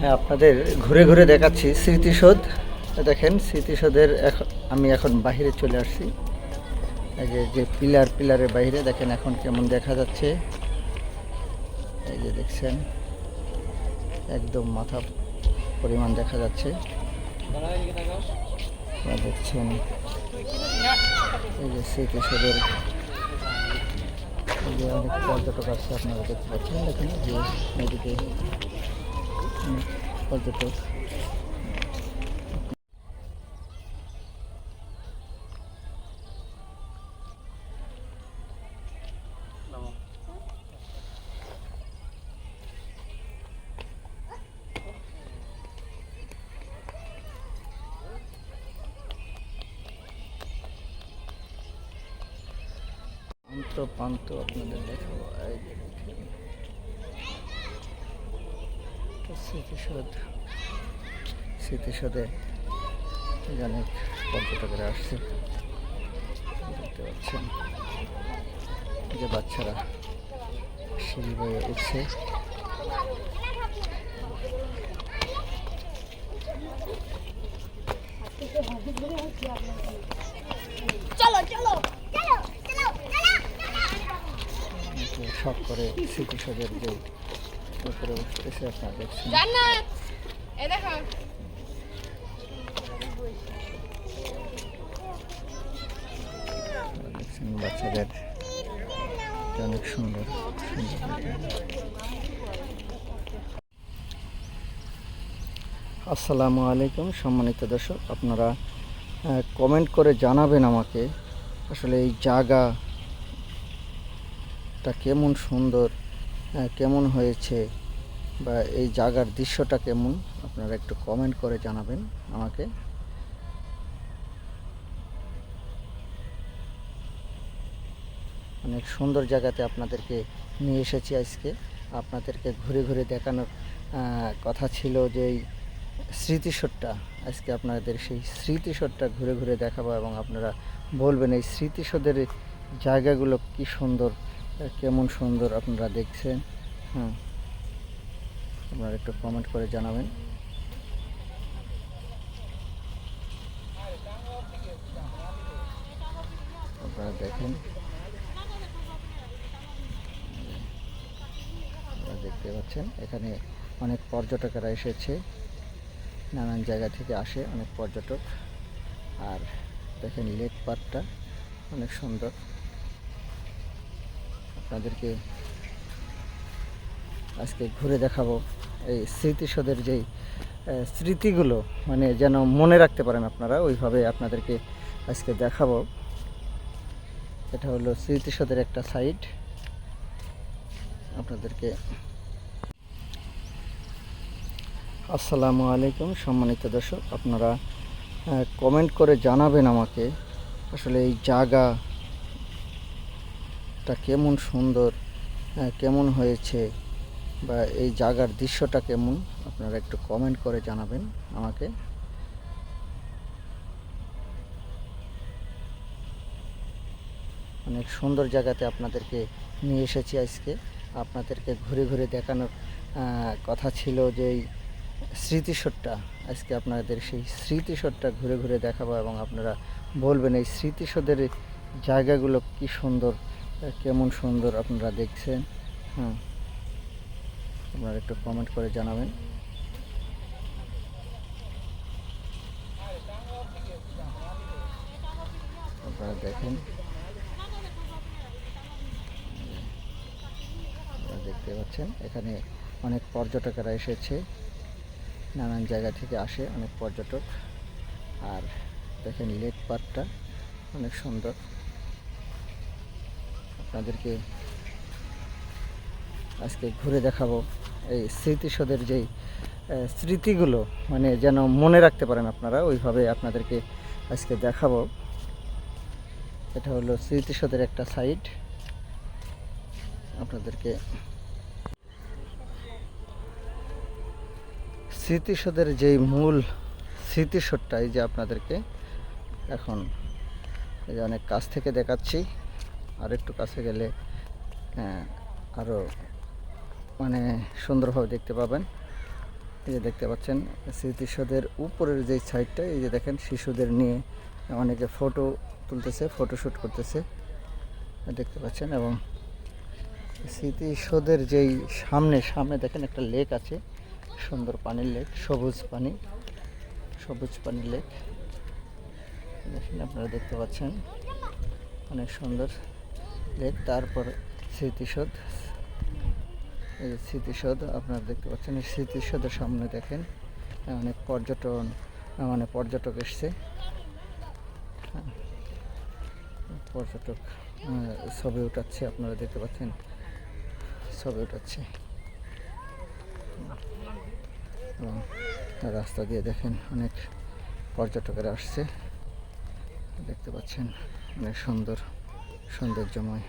হ্যাঁ, আপনাদের ঘুরে ঘুরে দেখাচ্ছি স্মৃতিসৌধ। দেখেন স্মৃতিসৌধের আমি এখন বাইরে চলে আসছি। এই যে পিলারের বাইরে দেখেন এখন কেমন দেখা যাচ্ছে। এই যে দেখছেন একদম মাথা পরিমাণ দেখা যাচ্ছে। দেখছেন এই যে স্মৃতিসৌধের এই যে অনেক পর্যটক আসছে, আপনারা দেখতে পাচ্ছেন। দেখেন যে এদিকে অনেক পর্যটক। পান্ত আপনাদের দেখাবো। এই যে দেখেন স্মৃতিসৌধে অনেক পর্যটকেরা আসছে, দেখতে পাচ্ছেন। যে বাচ্চারা সিঁড়ি বয়ে উঠছে। শখ করে স্মৃতিসৌধের যে উপরে উঠতেছে আপনারা দেখছেন। দেখছেন বাচ্চাদের অনেক সুন্দর। আসসালামু আলাইকুম সম্মানিত দর্শক, আপনারা কমেন্ট করে জানাবেন আমাকে আসলে এই জায়গাটা কেমন সুন্দর, কেমন হয়েছে, বা এই জায়গার দৃশ্যটা কেমন, আপনারা একটু কমেন্ট করে জানাবেন আমাকে। অনেক সুন্দর জায়গাতে আপনাদেরকে নিয়ে এসেছি আজকে। আপনাদেরকে ঘুরে ঘুরে দেখানোর কথা ছিল যে এই স্মৃতিসৌধটা, আজকে আপনাদের সেই স্মৃতিসৌধটা ঘুরে ঘুরে দেখাবো এবং আপনারা বলবেন এই স্মৃতিসৌধের জায়গাগুলো কি সুন্দর, কেমন সুন্দর আপনারা দেখছেন। আপনারা একটু কমেন্ট করে জানাবেন। আপনারা দেখেন, দেখতে পাচ্ছেন এখানে অনেক পর্যটকেরা এসেছে, নানান জায়গা থেকে আসে অনেক পর্যটক। আর দেখেন লেক পার্কটা অনেক সুন্দর। আপনাদেরকে আজকে ঘুরে দেখাবো এই স্মৃতিসৌধের যেই স্মৃতিগুলো, মানে যেন মনে রাখতে পারেন আপনারা, ওইভাবে আপনাদেরকে আজকে দেখাবো। এটা হলো স্মৃতিসৌধের একটা সাইড। আপনাদেরকে আসসালামু আলাইকুম সম্মানিত দর্শক, আপনারা কমেন্ট করে জানাবেন আমাকে আসলে এই জায়গাটা কেমন সুন্দর, কেমন হয়েছে, বা এই জায়গার দৃশ্যটা কেমন, আপনারা একটু কমেন্ট করে জানাবেন আমাকে। অনেক সুন্দর জায়গাতে আপনাদেরকে নিয়ে এসেছি আজকে। আপনাদেরকে ঘুরে ঘুরে দেখানোর কথা ছিল যে এই স্মৃতিসৌধটা, আজকে আপনাদের সেই স্মৃতিসৌধটা ঘুরে ঘুরে দেখাবো এবং আপনারা বলবেন এই স্মৃতিসৌধের জায়গাগুলো কি সুন্দর, কেমন সুন্দর আপনারা দেখছেন। আপনারা একটু কমেন্ট করে জানাবেন। আপনারা দেখেন, দেখতে পাচ্ছেন এখানে অনেক পর্যটকেরা এসেছে, নানান জায়গা থেকে আসে অনেক পর্যটক। আর দেখেন লেক পার্কটা অনেক সুন্দর। আপনাদেরকে আজকে ঘুরে দেখাবো এই স্মৃতিসৌধের যেই স্মৃতিগুলো, মানে যেন মনে রাখতে পারেন আপনারা, ওইভাবে আপনাদেরকে আজকে দেখাবো। এটা হলো স্মৃতিসৌধের একটা সাইড। আপনাদেরকে স্মৃতিসৌধের যেই মূল স্মৃতিসৌধটা, এই যে আপনাদেরকে এখন এই যে অনেক কাছ থেকে দেখাচ্ছি। আর একটু কাছে গেলে আরও মানে সুন্দরভাবে দেখতে পাবেন। এই যে দেখতে পাচ্ছেন স্মৃতিসৌধের উপরের যে সাইডটা, এই যে দেখেন শিশুদের নিয়ে অনেকে ফটো তুলতেছে, ফটোশ্যুট করতেছে দেখতে পাচ্ছেন। এবং স্মৃতিসৌধের যেই সামনে দেখেন একটা লেক আছে, সুন্দর পানির লেক, সবুজ পানির লেক দেখেন, আপনারা দেখতে পাচ্ছেন অনেক সুন্দর লেক। তারপর স্মৃতিসৌধ, এই যে স্মৃতিসৌধ আপনারা দেখতে পাচ্ছেন। এই স্মৃতিসৌধের সামনে দেখেন অনেক পর্যটক এসছে, পর্যটক ছবি উঠাচ্ছে, আপনারা দেখতে পাচ্ছেন ছবি উঠাচ্ছে। এবং রাস্তা দিয়ে দেখেন অনেক পর্যটকেরা আসছে, দেখতে পাচ্ছেন অনেক সৌন্দর্যময়।